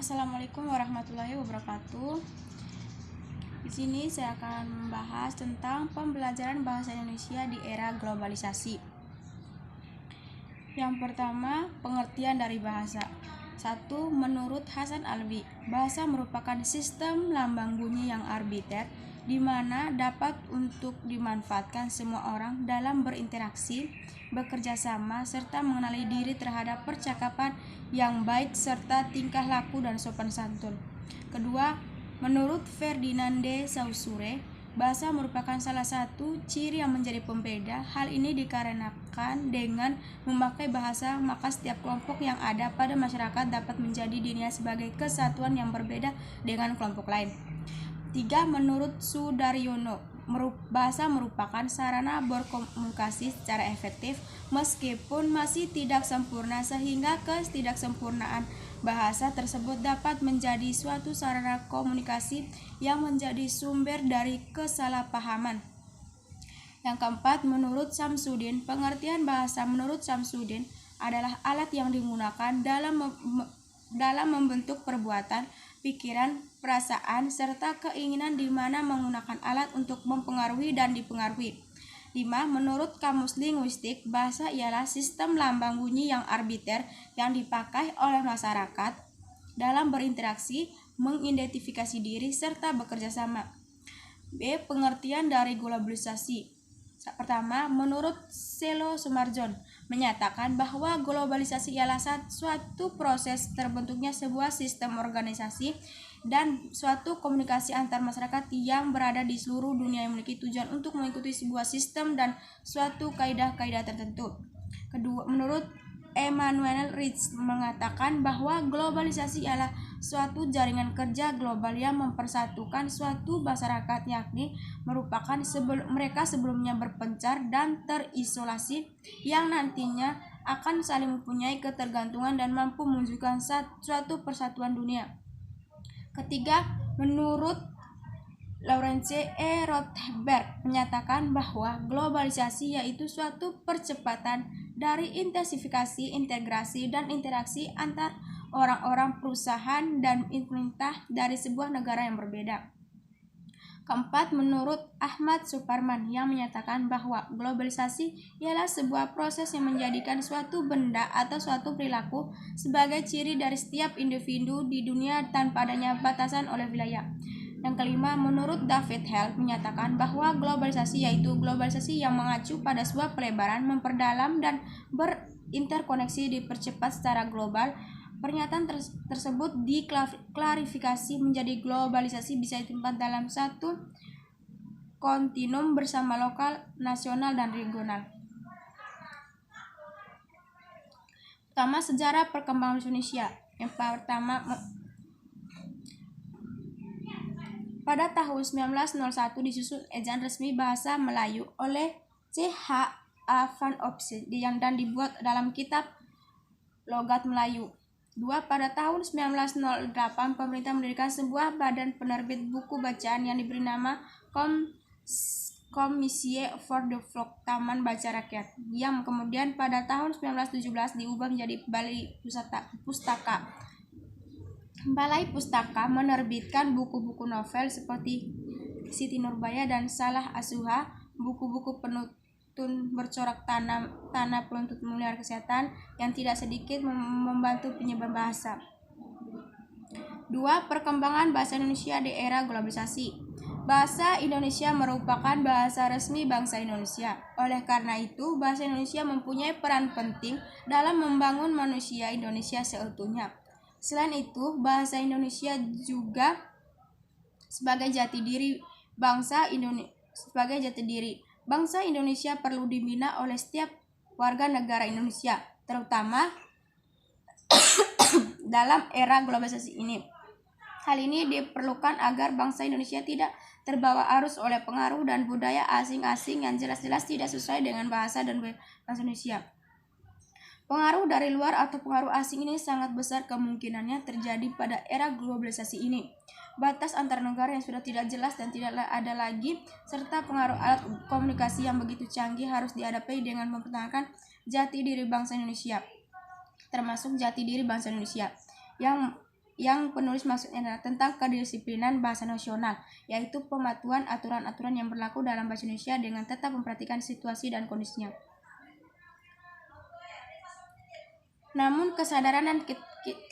Assalamualaikum warahmatullahi wabarakatuh. Di sini saya akan membahas tentang pembelajaran bahasa Indonesia di era globalisasi. Yang pertama, pengertian dari bahasa. 1. Menurut Hasan Alwi, bahasa merupakan sistem lambang bunyi yang arbiter di mana dapat untuk dimanfaatkan semua orang dalam berinteraksi, bekerja sama, serta mengenali diri terhadap percakapan yang baik serta tingkah laku dan sopan santun. Kedua, menurut Ferdinand de Saussure, bahasa merupakan salah satu ciri yang menjadi pembeda. Hal ini dikarenakan dengan memakai bahasa, maka setiap kelompok yang ada pada masyarakat dapat menjadi dirinya sebagai kesatuan yang berbeda dengan kelompok lain. 3. Menurut Sudaryono, bahasa merupakan sarana berkomunikasi secara efektif meskipun masih tidak sempurna, sehingga ketidaksempurnaan bahasa tersebut dapat menjadi suatu sarana komunikasi yang menjadi sumber dari kesalahpahaman. Yang keempat, menurut Samsudin, pengertian bahasa menurut Samsudin adalah alat yang digunakan dalam membentuk perbuatan, pikiran, perasaan, serta keinginan di mana menggunakan alat untuk mempengaruhi dan dipengaruhi. 5. Menurut Kamus Linguistik, bahasa ialah sistem lambang bunyi yang arbiter yang dipakai oleh masyarakat dalam berinteraksi, mengidentifikasi diri, serta bekerja sama. B. Pengertian dari globalisasi. Pertama, menurut Selo Sumarjon menyatakan bahwa globalisasi ialah suatu proses terbentuknya sebuah sistem organisasi dan suatu komunikasi antar masyarakat yang berada di seluruh dunia yang memiliki tujuan untuk mengikuti sebuah sistem dan suatu kaidah-kaidah tertentu. Kedua, menurut Emmanuel Rich mengatakan bahwa globalisasi ialah suatu jaringan kerja global yang mempersatukan suatu masyarakat, yakni merupakan mereka sebelumnya berpencar dan terisolasi yang nantinya akan saling mempunyai ketergantungan dan mampu menunjukkan suatu persatuan dunia. Ketiga, menurut Lawrence E. Rothberg menyatakan bahwa globalisasi yaitu suatu percepatan dari intensifikasi, integrasi, dan interaksi antar orang-orang, perusahaan, dan pemerintah dari sebuah negara yang berbeda. Keempat, menurut Ahmad Suparman yang menyatakan bahwa globalisasi ialah sebuah proses yang menjadikan suatu benda atau suatu perilaku sebagai ciri dari setiap individu di dunia tanpa adanya batasan oleh wilayah. Yang kelima, menurut David Hale menyatakan bahwa globalisasi yaitu globalisasi yang mengacu pada sebuah pelebaran, memperdalam, dan berinterkoneksi dipercepat secara global. Pernyataan tersebut diklarifikasi menjadi globalisasi bisa ditempatkan dalam satu kontinum bersama lokal, nasional, dan regional. Pertama, sejarah perkembangan Indonesia. Yang pertama, pada tahun 1901 disusun ejaan resmi bahasa Melayu oleh C.H. A. van Opsche dan dibuat dalam kitab Logat Melayu. 2. Pada tahun 1908 pemerintah mendirikan sebuah badan penerbit buku bacaan yang diberi nama Commissie for the Volk, Taman Baca Rakyat, yang kemudian pada tahun 1917 diubah menjadi Balai Pustaka. Balai Pustaka menerbitkan buku-buku novel seperti Siti Nurbaya dan Salah Asuha, buku-buku penuntun bercorak tanah penuntut memelihara kesehatan yang tidak sedikit membantu penyebaran bahasa. 2. Perkembangan bahasa Indonesia di era globalisasi. Bahasa Indonesia merupakan bahasa resmi bangsa Indonesia. Oleh karena itu, bahasa Indonesia mempunyai peran penting dalam membangun manusia Indonesia seutuhnya. Selain itu, bahasa Indonesia juga sebagai jati diri bangsa Indonesia perlu dibina oleh setiap warga negara Indonesia, terutama dalam era globalisasi ini. Hal ini diperlukan agar bangsa Indonesia tidak terbawa arus oleh pengaruh dan budaya asing-asing yang jelas-jelas tidak sesuai dengan bahasa dan bahasa Indonesia. Pengaruh dari luar atau pengaruh asing ini sangat besar kemungkinannya terjadi pada era globalisasi ini. Batas antar negara yang sudah tidak jelas dan tidak ada lagi, serta pengaruh alat komunikasi yang begitu canggih harus dihadapi dengan mempertahankan jati diri bangsa Indonesia, termasuk jati diri bangsa Indonesia yang yang penulis maksudnya adalah tentang kedisiplinan bahasa nasional, yaitu pematuhan aturan-aturan yang berlaku dalam bahasa Indonesia dengan tetap memperhatikan situasi dan kondisinya. Namun kesadaran dan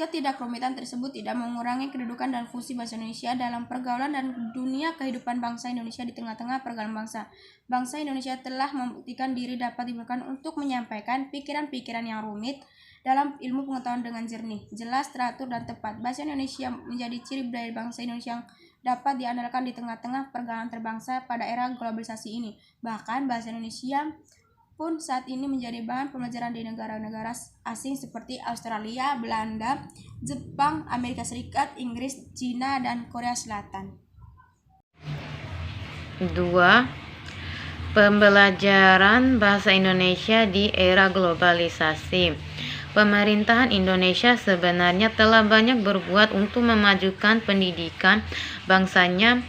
ketidakrumitan tersebut tidak mengurangi kedudukan dan fungsi bahasa Indonesia dalam pergaulan dan dunia kehidupan bangsa Indonesia di tengah-tengah pergaulan bangsa. Bangsa Indonesia telah membuktikan diri dapat digunakan untuk menyampaikan pikiran-pikiran yang rumit dalam ilmu pengetahuan dengan jernih, jelas, teratur, dan tepat. Bahasa Indonesia menjadi ciri budaya bangsa Indonesia yang dapat diandalkan di tengah-tengah pergaulan terbangsa pada era globalisasi ini. Bahkan bahasa Indonesia pun saat ini menjadi bahan pembelajaran di negara-negara asing seperti Australia, Belanda, Jepang, Amerika Serikat, Inggris, Cina, dan Korea Selatan. 2. Pembelajaran bahasa Indonesia di era globalisasi. Pemerintahan Indonesia sebenarnya telah banyak berbuat untuk memajukan pendidikan bangsanya.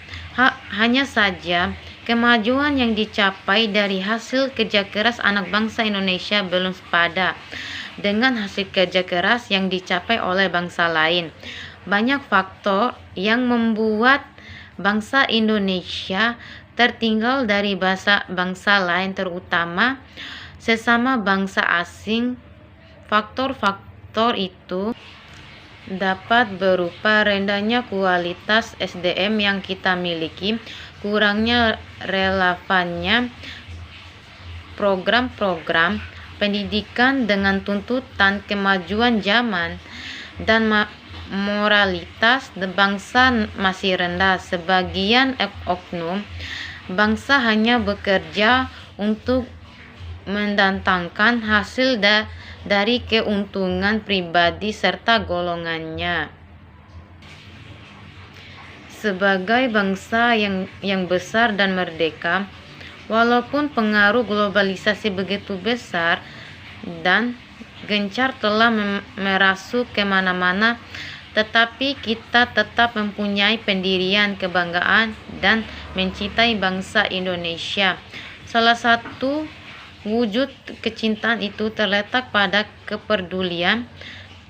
Hanya saja kemajuan yang dicapai dari hasil kerja keras anak bangsa Indonesia belum sepadan dengan hasil kerja keras yang dicapai oleh bangsa lain. Banyak faktor yang membuat bangsa Indonesia tertinggal dari bangsa lain, terutama sesama bangsa asing. Faktor-faktor itu dapat berupa rendahnya kualitas SDM yang kita miliki, kurangnya relevannya program-program pendidikan dengan tuntutan kemajuan zaman, dan moralitas bangsa masih rendah. Sebagian oknum bangsa hanya bekerja untuk mendatangkan hasil dari keuntungan pribadi serta golongannya. Sebagai bangsa yang besar dan merdeka, walaupun pengaruh globalisasi begitu besar dan gencar telah merasuk kemana-mana, tetapi kita tetap mempunyai pendirian, kebanggaan, dan mencintai bangsa Indonesia. Salah satu wujud kecintaan itu terletak pada kepedulian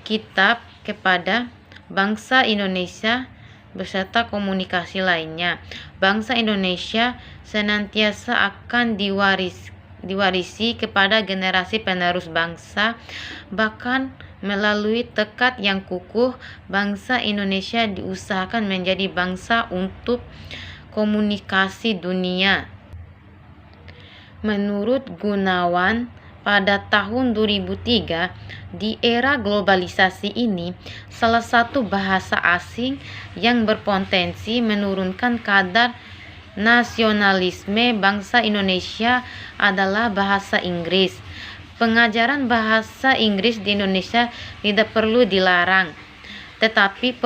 kita kepada bangsa Indonesia beserta komunikasi lainnya. Bangsa Indonesia senantiasa akan diwarisi kepada generasi penerus bangsa. Bahkan melalui tekad yang kukuh, bangsa Indonesia diusahakan menjadi bangsa untuk komunikasi dunia. Menurut Gunawan, pada tahun 2003, di era globalisasi ini, salah satu bahasa asing yang berpotensi menurunkan kadar nasionalisme bangsa Indonesia adalah bahasa Inggris. Pengajaran bahasa Inggris di Indonesia tidak perlu dilarang, tetapi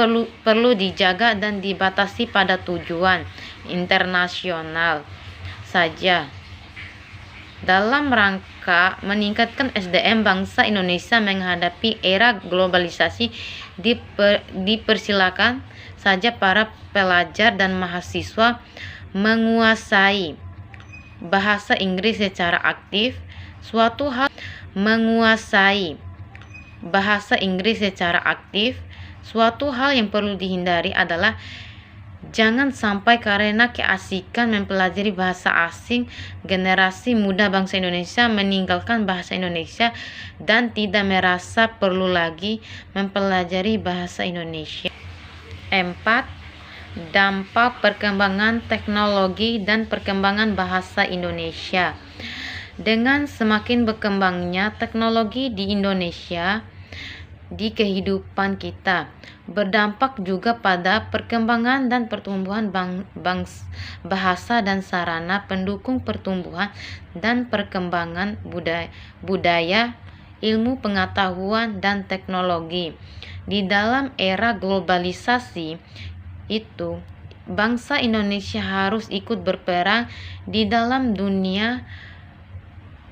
perlu dijaga dan dibatasi pada tujuan internasional saja. Dalam rangka meningkatkan SDM bangsa Indonesia menghadapi era globalisasi, dipersilakan saja para pelajar dan mahasiswa menguasai bahasa Inggris secara aktif. Suatu hal yang perlu dihindari adalah jangan sampai karena keasikan mempelajari bahasa asing, generasi muda bangsa Indonesia meninggalkan bahasa Indonesia dan tidak merasa perlu lagi mempelajari bahasa Indonesia. 4. Dampak perkembangan teknologi dan perkembangan bahasa Indonesia. Dengan semakin berkembangnya teknologi di Indonesia, di kehidupan kita, berdampak juga pada perkembangan dan pertumbuhan bahasa dan sarana pendukung pertumbuhan dan perkembangan budaya, ilmu pengetahuan, dan teknologi. Di dalam era globalisasi itu, bangsa Indonesia harus ikut berperan di dalam dunia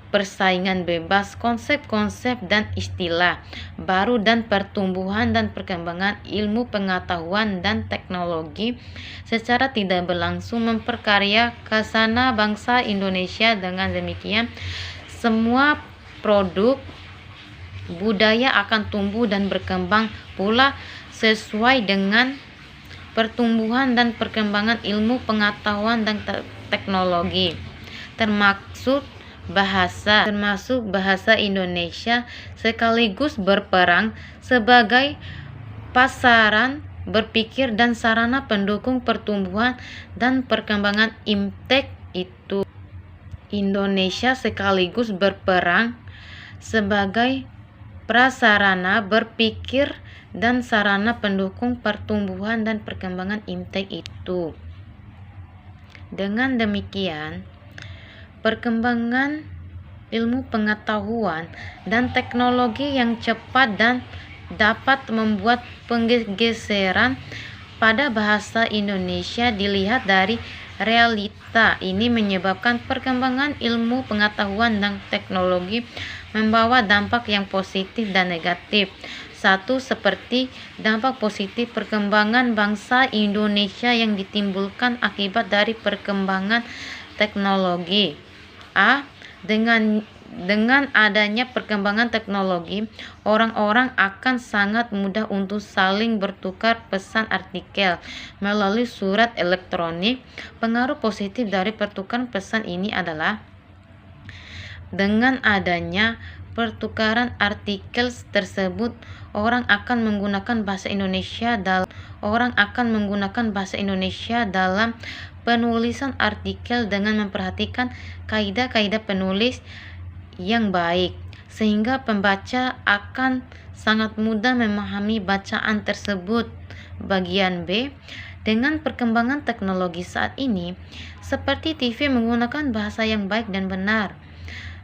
persaingan bebas, konsep-konsep dan istilah baru, dan pertumbuhan dan perkembangan ilmu pengetahuan dan teknologi secara tidak berlangsung memperkaya khazanah bangsa Indonesia. Dengan demikian, semua produk budaya akan tumbuh dan berkembang pula sesuai dengan pertumbuhan dan perkembangan ilmu pengetahuan dan teknologi, termasuk bahasa Indonesia, sekaligus berperan sebagai pasaran berpikir dan sarana pendukung pertumbuhan dan perkembangan IMTEK itu. Indonesia sekaligus berperan sebagai prasarana berpikir dan sarana pendukung pertumbuhan dan perkembangan IMTEK itu. Dengan demikian, perkembangan ilmu pengetahuan dan teknologi yang cepat dan dapat membuat penggeseran pada bahasa Indonesia dilihat dari realita. Ini menyebabkan perkembangan ilmu pengetahuan dan teknologi membawa dampak yang positif dan negatif. Satu, seperti dampak positif perkembangan bangsa Indonesia yang ditimbulkan akibat dari perkembangan teknologi. A. Dengan adanya perkembangan teknologi, orang-orang akan sangat mudah untuk saling bertukar pesan artikel melalui surat elektronik. Pengaruh positif dari pertukaran pesan ini adalah dengan adanya pertukaran artikel tersebut, orang akan menggunakan bahasa Indonesia dalam penulisan artikel dengan memperhatikan kaidah-kaidah penulis yang baik, sehingga pembaca akan sangat mudah memahami bacaan tersebut. Bagian B, dengan perkembangan teknologi saat ini, seperti TV menggunakan bahasa yang baik dan benar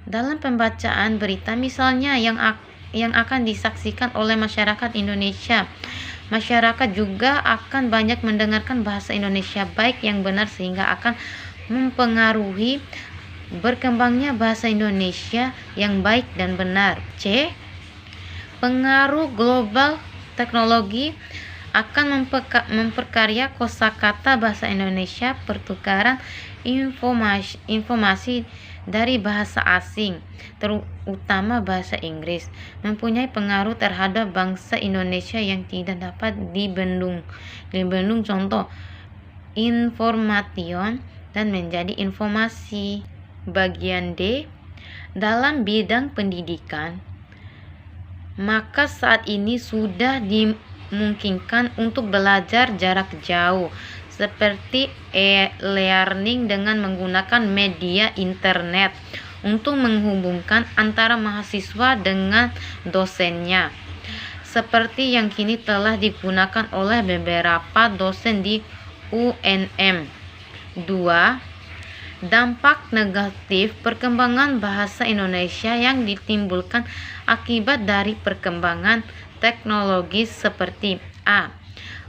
dalam pembacaan berita misalnya yang akan disaksikan oleh masyarakat Indonesia. Masyarakat juga akan banyak mendengarkan bahasa Indonesia baik yang benar, sehingga akan mempengaruhi berkembangnya bahasa Indonesia yang baik dan benar. C. Pengaruh global teknologi akan memperkaya kosakata bahasa Indonesia. Pertukaran informasi dari bahasa asing, terutama bahasa Inggris, mempunyai pengaruh terhadap bangsa Indonesia yang tidak dapat dibendung. Contoh, information dan menjadi informasi. Bagian D, dalam bidang pendidikan, maka saat ini sudah dimungkinkan untuk belajar jarak jauh seperti e-learning dengan menggunakan media internet untuk menghubungkan antara mahasiswa dengan dosennya, seperti yang kini telah digunakan oleh beberapa dosen di UNM. 2. Dampak negatif perkembangan bahasa Indonesia yang ditimbulkan akibat dari perkembangan teknologi seperti A.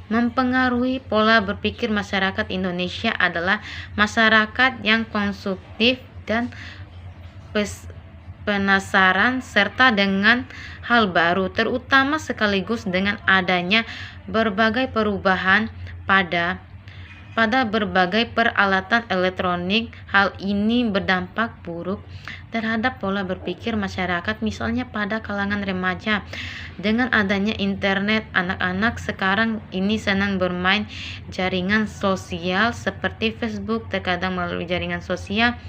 Mempengaruhi pola berpikir masyarakat Indonesia adalah masyarakat yang konsumtif dan penasaran serta dengan hal baru, terutama sekaligus dengan adanya berbagai perubahan pada berbagai peralatan elektronik. Hal ini berdampak buruk terhadap pola berpikir masyarakat, misalnya pada kalangan remaja. Dengan adanya internet, anak-anak sekarang ini senang bermain jaringan sosial seperti Facebook. Terkadang melalui jaringan sosial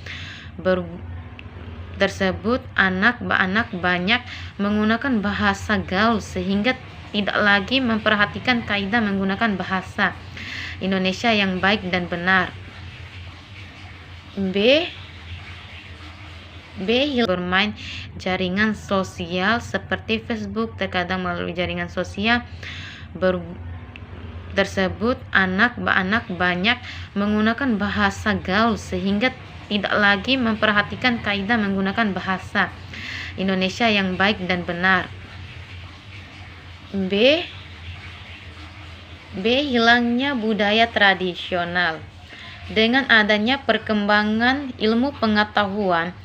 tersebut, anak-anak banyak menggunakan bahasa gaul sehingga tidak lagi memperhatikan kaidah menggunakan bahasa Indonesia yang baik dan benar. B. Bermain jaringan sosial seperti Facebook. Terkadang melalui jaringan sosial tersebut, anak-anak banyak menggunakan bahasa gaul sehingga tidak lagi memperhatikan kaidah menggunakan bahasa Indonesia yang baik dan benar. B. Hilangnya budaya tradisional. Dengan adanya perkembangan ilmu pengetahuan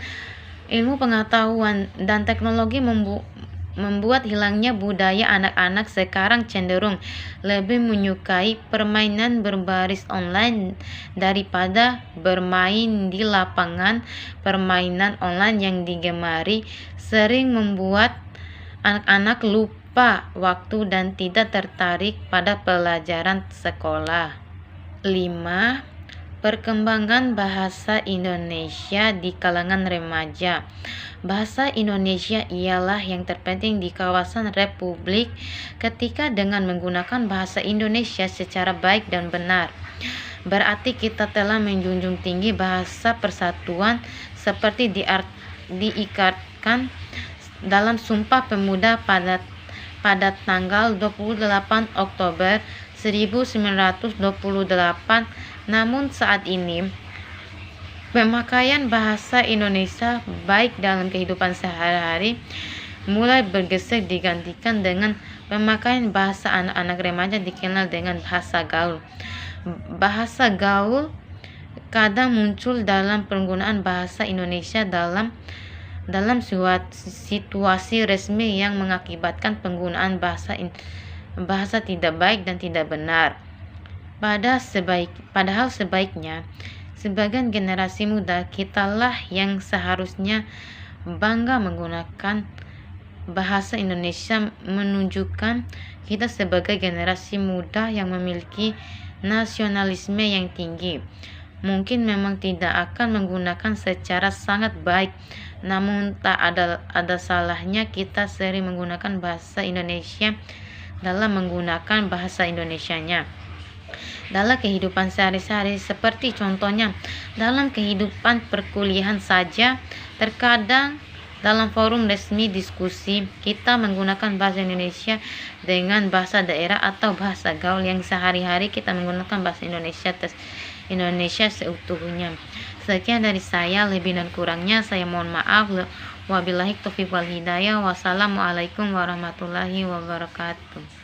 dan teknologi membuat hilangnya budaya. Anak-anak sekarang cenderung lebih menyukai permainan berbasis online daripada bermain di lapangan. Permainan online yang digemari sering membuat anak-anak lupa lupa waktu dan tidak tertarik pada pelajaran sekolah. 5. Perkembangan bahasa Indonesia di kalangan remaja. Bahasa Indonesia ialah yang terpenting di kawasan Republik ketika dengan menggunakan bahasa Indonesia secara baik dan benar. Berarti kita telah menjunjung tinggi bahasa persatuan seperti diikatkan dalam Sumpah Pemuda pada tanggal 28 Oktober 1928. Namun saat ini pemakaian bahasa Indonesia baik dalam kehidupan sehari-hari mulai bergeser digantikan dengan pemakaian bahasa anak-anak remaja dikenal dengan bahasa gaul. Bahasa gaul kadang muncul dalam penggunaan bahasa Indonesia dalam situasi resmi yang mengakibatkan penggunaan bahasa tidak baik dan tidak benar. Padahal sebaiknya sebagian generasi muda kitalah yang seharusnya bangga menggunakan bahasa Indonesia, menunjukkan kita sebagai generasi muda yang memiliki nasionalisme yang tinggi. Mungkin memang tidak akan menggunakan secara sangat baik, namun tak ada salahnya kita sering menggunakan bahasa Indonesia dalam menggunakan bahasa Indonesianya dalam kehidupan sehari-hari, seperti contohnya dalam kehidupan perkuliahan saja. Terkadang dalam forum resmi diskusi kita menggunakan bahasa Indonesia dengan bahasa daerah atau bahasa gaul yang sehari-hari kita menggunakan bahasa Indonesia seutuhnya. Sekian dari saya, lebih dan kurangnya saya mohon maaf. Wabillahi taufiq wal hidayah. Wassalamualaikum warahmatullahi wabarakatuh.